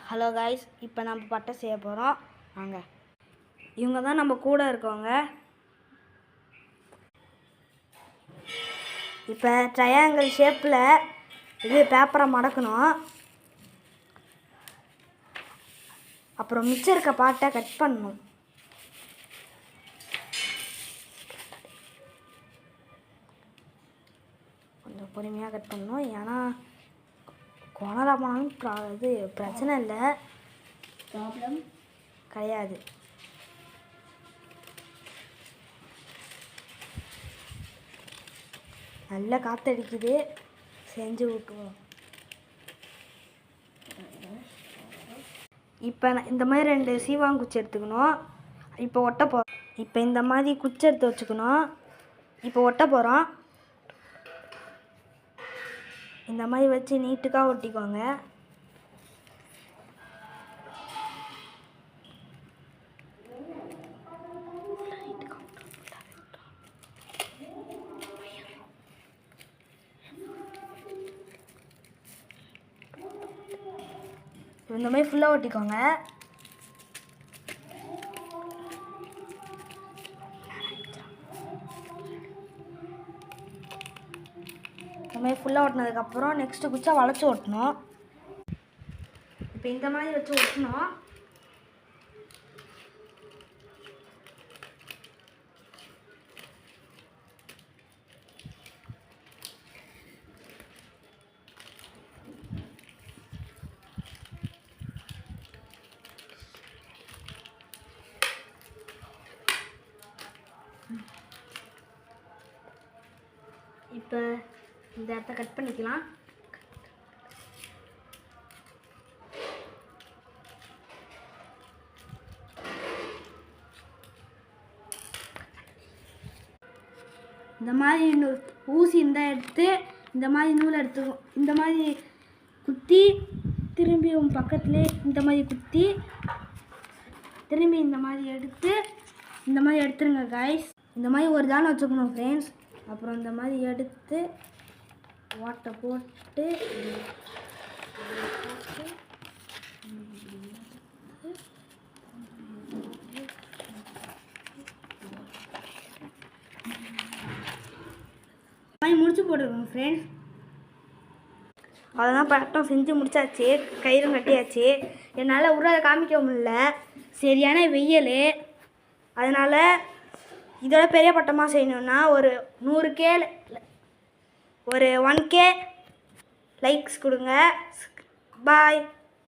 Hello guys, இப்போ நம்ம பட்டை செய்ய போகிறோம். வாங்க. இவங்க தான் நம்ம கூட இருக்கவங்க. இப்போ ட்ரையாங்கிள் ஷேப்பில் இது பேப்பரை மடக்கணும். அப்புறம் மிச்சம் இருக்க பாட்டை கட் பண்ணணும். கொஞ்சம் பொறுமையாக கட் பண்ணணும். ஏன்னா கோணலா போனாலும் இது பிரச்சனை இல்லை, ப்ராப்ளம் கிடையாது. நல்லா காற்றடிக்குது, செஞ்சு விட்டுருவோம். இப்போ இந்த மாதிரி 2 சீவாங்குச்சி எடுத்துக்கணும். இப்போ ஒட்ட போகிறோம். இப்போ இந்த மாதிரி குச்சி எடுத்து வச்சுக்கணும். இப்போ ஒட்ட போகிறோம். இந்த மாதிரி வச்சு நீட்டுக்காக ஒட்டிக்கோங்க. இந்த மாதிரி ஃபுல்லாக ஒட்டிக்கோங்க. இந்த மாதிரி ஃபுல்லாக ஒட்டினதுக்கப்புறம் நெக்ஸ்ட்டு குச்சா வளைச்சி ஒட்டணும். இப்போ இந்த மாதிரி வச்சு ஒட்டணும். இப்போ இந்த இடத்த கட் பண்ணிக்கலாம். இந்த மாதிரி ஊசி இருந்தால் எடுத்து இந்த மாதிரி நூலை எடுத்துக்கும். இந்த மாதிரி குத்தி திரும்பி பக்கத்துலேயே இந்த மாதிரி குத்தி திரும்பி இந்த மாதிரி எடுத்து இந்த மாதிரி எடுத்துருங்க காய்ஸ். இந்த மாதிரி ஒரு தானே வச்சுக்கணும் ஃப்ரெண்ட்ஸ். அப்புறம் இந்த மாதிரி எடுத்து ஓட்டை போட்டு முடிச்சு போட்டுருக்கோங்க ஃப்ரெண்ட்ஸ். அதெல்லாம் பட்டம் செஞ்சு முடிச்சாச்சு, கயிறும் கட்டியாச்சு. என்னால் உருளை காமிக்க முடியல, சரியான வெயில். அதனால் இதோட பெரிய பட்டமாக செய்யணுன்னா ஒரு 100K ஒரு 1K லைக்ஸ் கொடுங்க. பாய்.